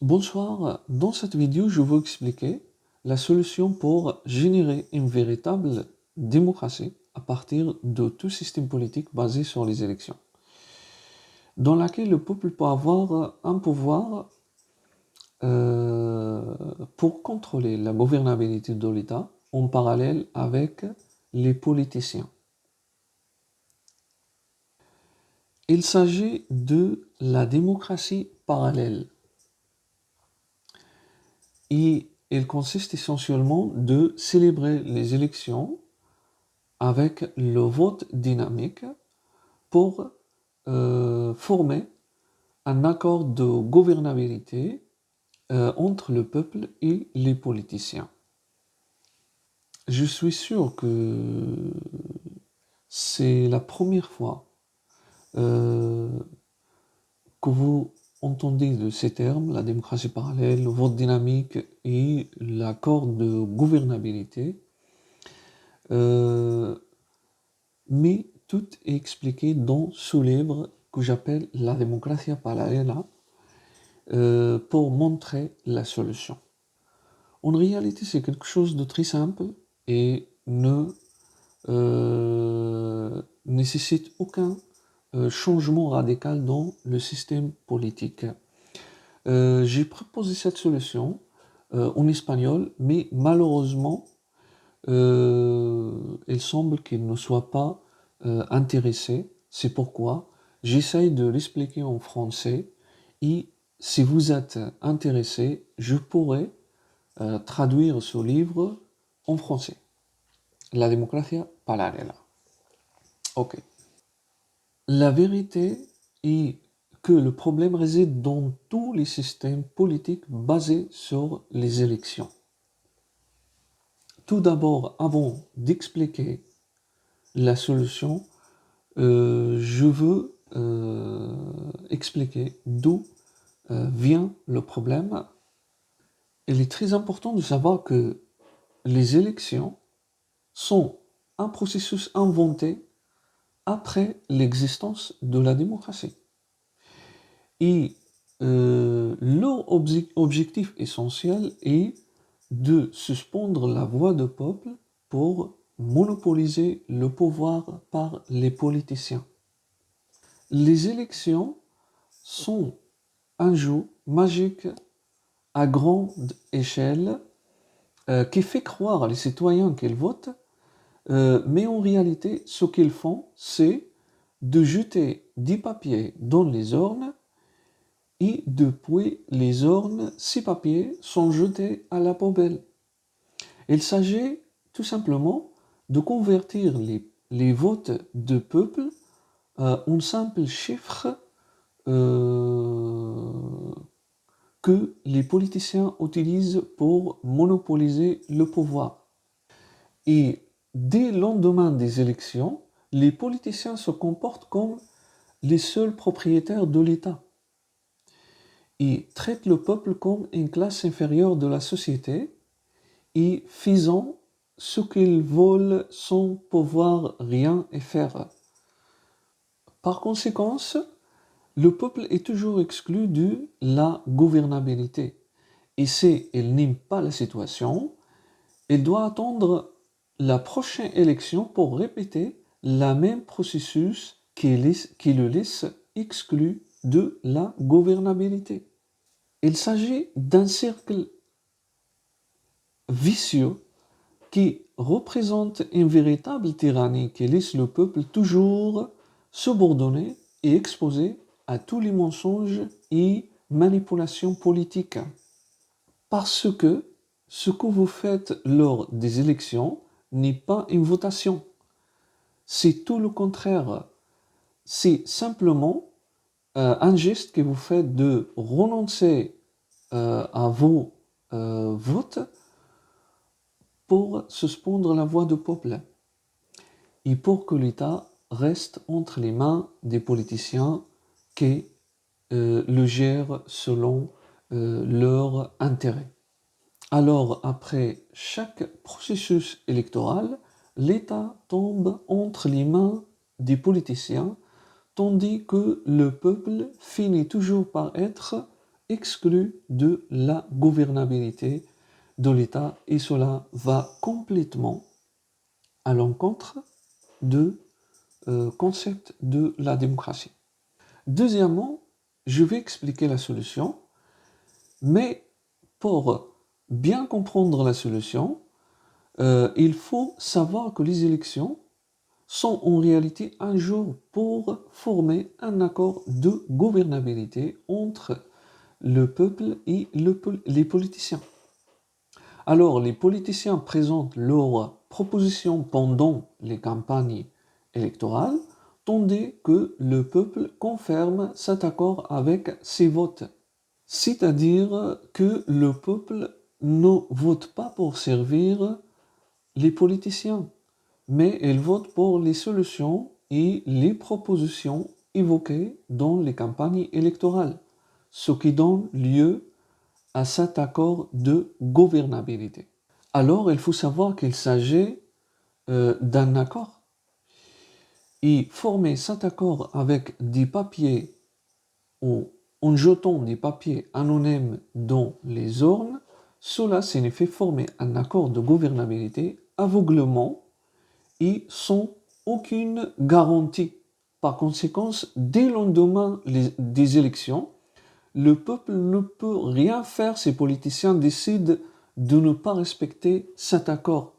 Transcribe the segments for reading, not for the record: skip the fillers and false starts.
Bonsoir, dans cette vidéo, je vais expliquer la solution pour générer une véritable démocratie à partir de tout système politique basé sur les élections, dans laquelle le peuple peut avoir un pouvoir pour contrôler la gouvernabilité de l'État en parallèle avec les politiciens. Il s'agit de la démocratie parallèle. Et elle consiste essentiellement de célébrer les élections avec le vote dynamique pour former un accord de gouvernabilité entre le peuple et les politiciens. Je suis sûr que c'est la première fois euh, que vous entendez de ces termes, la démocratie parallèle, le vote dynamique et l'accord de gouvernabilité. Mais tout est expliqué dans ce livre que j'appelle La Democracia Paralela pour montrer la solution. En réalité, c'est quelque chose de très simple et ne nécessite aucun changement radical dans le système politique. J'ai proposé cette solution en espagnol, mais malheureusement, il semble qu'il ne soit pas intéressé. C'est pourquoi j'essaye de l'expliquer en français et si vous êtes intéressé, je pourrais traduire ce livre en français. La Democracia Paralela. Ok. La vérité est que le problème réside dans tous les systèmes politiques basés sur les élections. Tout d'abord, avant d'expliquer la solution, je veux expliquer d'où vient le problème. Il est très important de savoir que les élections sont un processus inventé après l'existence de la démocratie. Et leur objectif essentiel est de suspendre la voix du peuple pour monopoliser le pouvoir par les politiciens. Les élections sont un jeu magique à grande échelle qui fait croire à les citoyens qu'ils votent, mais en réalité, ce qu'ils font, c'est de jeter des papiers dans les urnes et depuis les urnes, ces papiers sont jetés à la poubelle. Il s'agit tout simplement de convertir les votes du peuple en simples chiffres que les politiciens utilisent pour monopoliser le pouvoir. Et dès le lendemain des élections, les politiciens se comportent comme les seuls propriétaires de l'État et traitent le peuple comme une classe inférieure de la société et faisant ce qu'ils veulent sans pouvoir rien y faire. Par conséquent, le peuple est toujours exclu de la gouvernabilité. Et si il n'aime pas la situation, il doit attendre la prochaine élection pour répéter le même processus qui le laisse exclu de la gouvernabilité. Il s'agit d'un cercle vicieux qui représente une véritable tyrannie qui laisse le peuple toujours subordonné et exposé à tous les mensonges et manipulations politiques. Parce que ce que vous faites lors des élections n'est pas une votation. C'est tout le contraire. C'est simplement un geste que vous faites de renoncer à vos votes pour suspendre la voix du peuple et pour que l'État reste entre les mains des politiciens qui le gèrent selon leur intérêt. Alors, après chaque processus électoral, l'État tombe entre les mains des politiciens, tandis que le peuple finit toujours par être exclus de la gouvernabilité de l'État et cela va complètement à l'encontre du concept de la démocratie. Deuxièmement, je vais expliquer la solution, mais pour bien comprendre la solution, il faut savoir que les élections sont en réalité un jour pour former un accord de gouvernabilité entre le peuple et les politiciens. Alors, les politiciens présentent leurs propositions pendant les campagnes électorales, tandis que le peuple confirme cet accord avec ses votes. C'est-à-dire que le peuple ne vote pas pour servir les politiciens, mais il vote pour les solutions et les propositions évoquées dans les campagnes électorales, ce qui donne lieu à cet accord de gouvernabilité. Alors, il faut savoir qu'il s'agit d'un accord. Et former cet accord avec des papiers ou en jetant des papiers anonymes dans les urnes, cela signifie former un accord de gouvernabilité aveuglément et sans aucune garantie. Par conséquent, dès le lendemain des élections, le peuple ne peut rien faire si les politiciens décident de ne pas respecter cet accord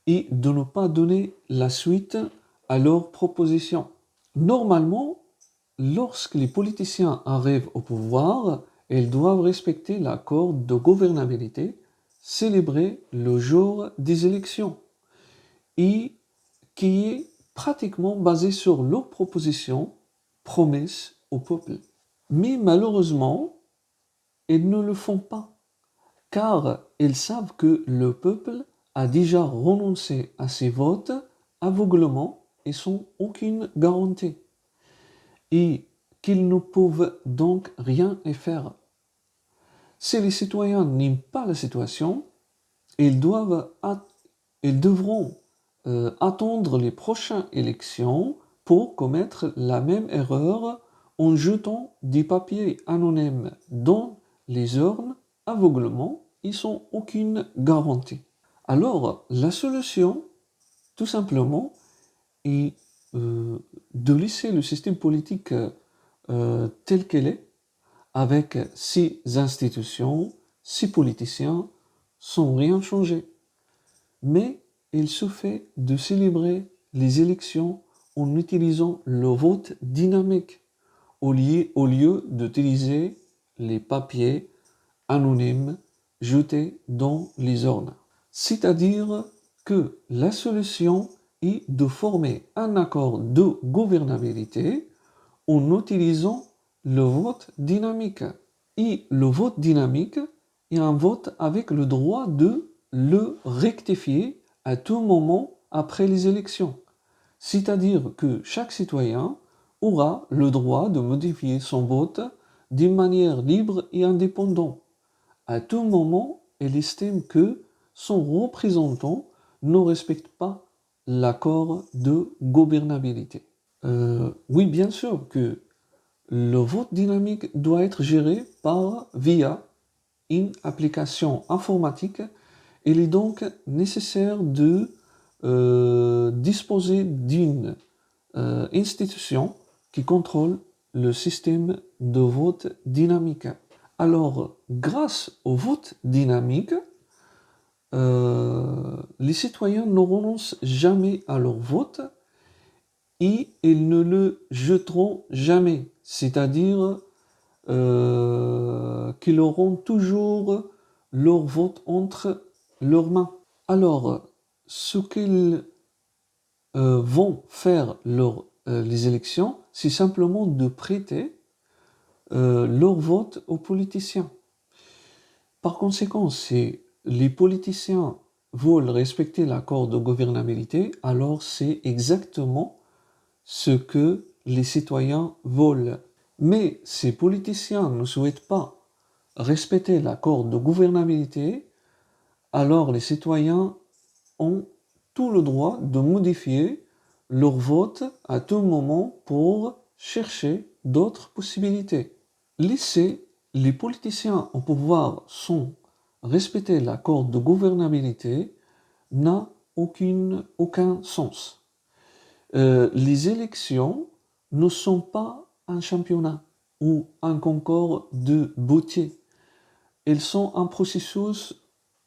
et de ne pas donner la suite à leurs propositions. Normalement, lorsque les politiciens arrivent au pouvoir, ils doivent respecter l'accord de gouvernabilité célébré le jour des élections et qui est pratiquement basé sur leurs propositions promesses au peuple. Mais malheureusement, ils ne le font pas, car ils savent que le peuple a déjà renoncé à ses votes aveuglément et sans aucune garantie, et qu'ils ne peuvent donc rien y faire. Si les citoyens n'aiment pas la situation, ils devront attendre les prochaines élections pour commettre la même erreur en jetant des papiers anonymes dans les urnes aveuglément et sans aucune garantie. Alors, la solution, tout simplement, est de laisser le système politique tel qu'il est, avec ses institutions, ses politiciens, sans rien changer. Mais il suffit de célébrer les élections en utilisant le vote dynamique au lieu d'utiliser les papiers anonymes jetés dans les urnes. C'est-à-dire que la solution est de former un accord de gouvernabilité en utilisant le vote dynamique. Et le vote dynamique est un vote avec le droit de le rectifier à tout moment après les élections. C'est-à-dire que chaque citoyen aura le droit de modifier son vote d'une manière libre et indépendante. À tout moment, il estime que son représentant ne respecte pas l'accord de gouvernabilité. Oui, bien sûr que le vote dynamique doit être géré via une application informatique. Il est donc nécessaire de disposer d'une institution qui contrôle le système de vote dynamique. Alors, grâce au vote dynamique, les citoyens ne renoncent jamais à leur vote et ils ne le jeteront jamais. C'est-à-dire qu'ils auront toujours leur vote entre leurs mains. Alors, ce qu'ils vont faire les élections, c'est simplement de prêter leur vote aux politiciens. Par conséquent, si les politiciens veulent respecter l'accord de gouvernabilité, alors c'est exactement ce que les citoyens veulent. Mais ces politiciens ne souhaitent pas respecter l'accord de gouvernabilité, alors les citoyens ont tout le droit de modifier leur vote à tout moment pour chercher d'autres possibilités. Laissez les politiciens au pouvoir sans respecter l'accord de gouvernabilité n'a aucun sens. Les élections ne sont pas un championnat ou un concours de beauté. Elles sont un processus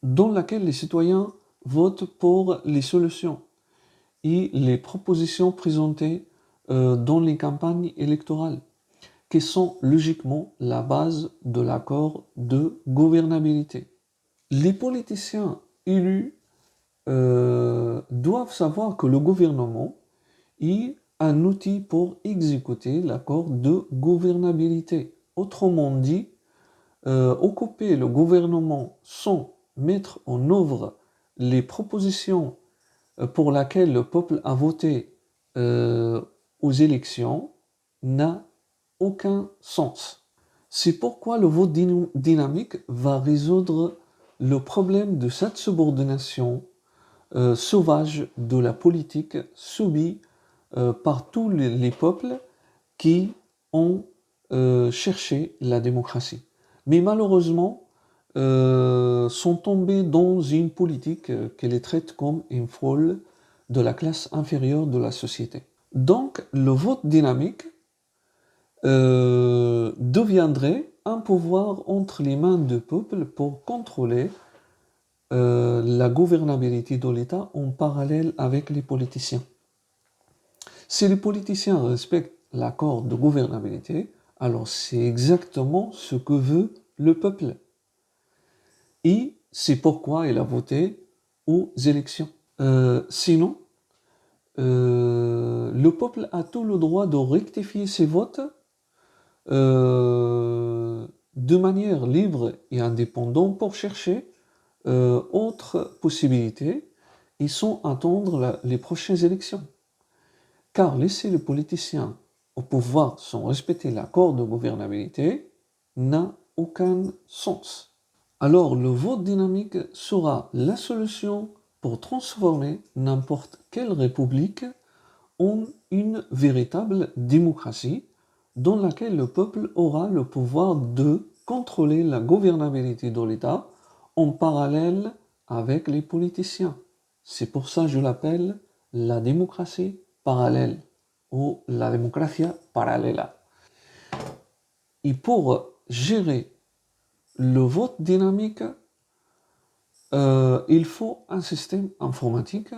dans lequel les citoyens votent pour les solutions et les propositions présentées dans les campagnes électorales, qui sont logiquement la base de l'accord de gouvernabilité. Les politiciens élus doivent savoir que le gouvernement est un outil pour exécuter l'accord de gouvernabilité. Autrement dit, occuper le gouvernement sans mettre en œuvre les propositions pour lesquelles le peuple a voté aux élections n'a aucun sens. C'est pourquoi le vote dynamique va résoudre le problème de cette subordination sauvage de la politique subie par tous les peuples qui ont cherché la démocratie. Mais malheureusement, sont tombés dans une politique qui les traite comme une folle de la classe inférieure de la société. Donc, le vote dynamique deviendrait un pouvoir entre les mains du peuple pour contrôler la gouvernabilité de l'État en parallèle avec les politiciens. Si les politiciens respectent l'accord de gouvernabilité, alors c'est exactement ce que veut le peuple. Et c'est pourquoi il a voté aux élections. Sinon, le peuple a tout le droit de rectifier ses votes de manière libre et indépendante pour chercher autres possibilités et sans attendre les prochaines élections. Car laisser les politiciens au pouvoir sans respecter l'accord de gouvernabilité n'a aucun sens. Alors le vote dynamique sera la solution pour transformer n'importe quelle république en une véritable démocratie dans laquelle le peuple aura le pouvoir de contrôler la gouvernabilité de l'État en parallèle avec les politiciens. C'est pour ça que je l'appelle la démocratie parallèle ou la democracia paralela. Et pour gérer le vote dynamique, il faut un système informatique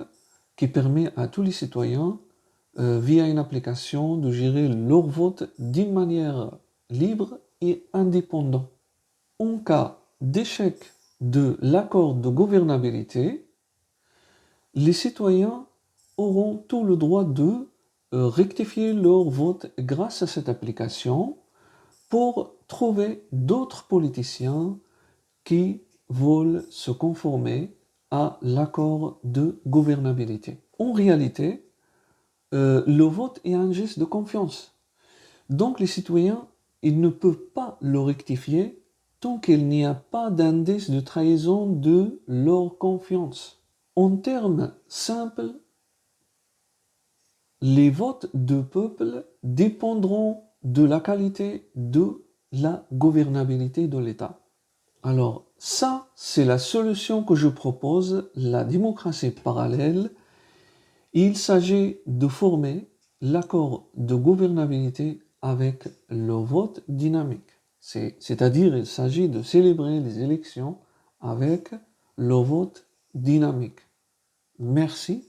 qui permet à tous les citoyens, via une application, de gérer leur vote d'une manière libre et indépendante. En cas d'échec de l'accord de gouvernabilité, les citoyens auront tout le droit de rectifier leur vote grâce à cette application pour trouver d'autres politiciens qui veulent se conformer à l'accord de gouvernabilité. En réalité, le vote est un geste de confiance. Donc les citoyens, ils ne peuvent pas le rectifier tant qu'il n'y a pas d'indice de trahison de leur confiance. En termes simples, les votes du peuple dépendront de la qualité de la gouvernabilité de l'État. Alors ça, c'est la solution que je propose, la démocratie parallèle. Il s'agit de former l'accord de gouvernabilité avec le vote dynamique. C'est-à-dire, il s'agit de célébrer les élections avec le vote dynamique. Merci.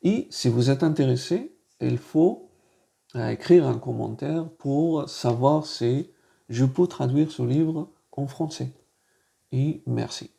Et si vous êtes intéressé, il faut écrire un commentaire pour savoir si je peux traduire ce livre en français. Et merci.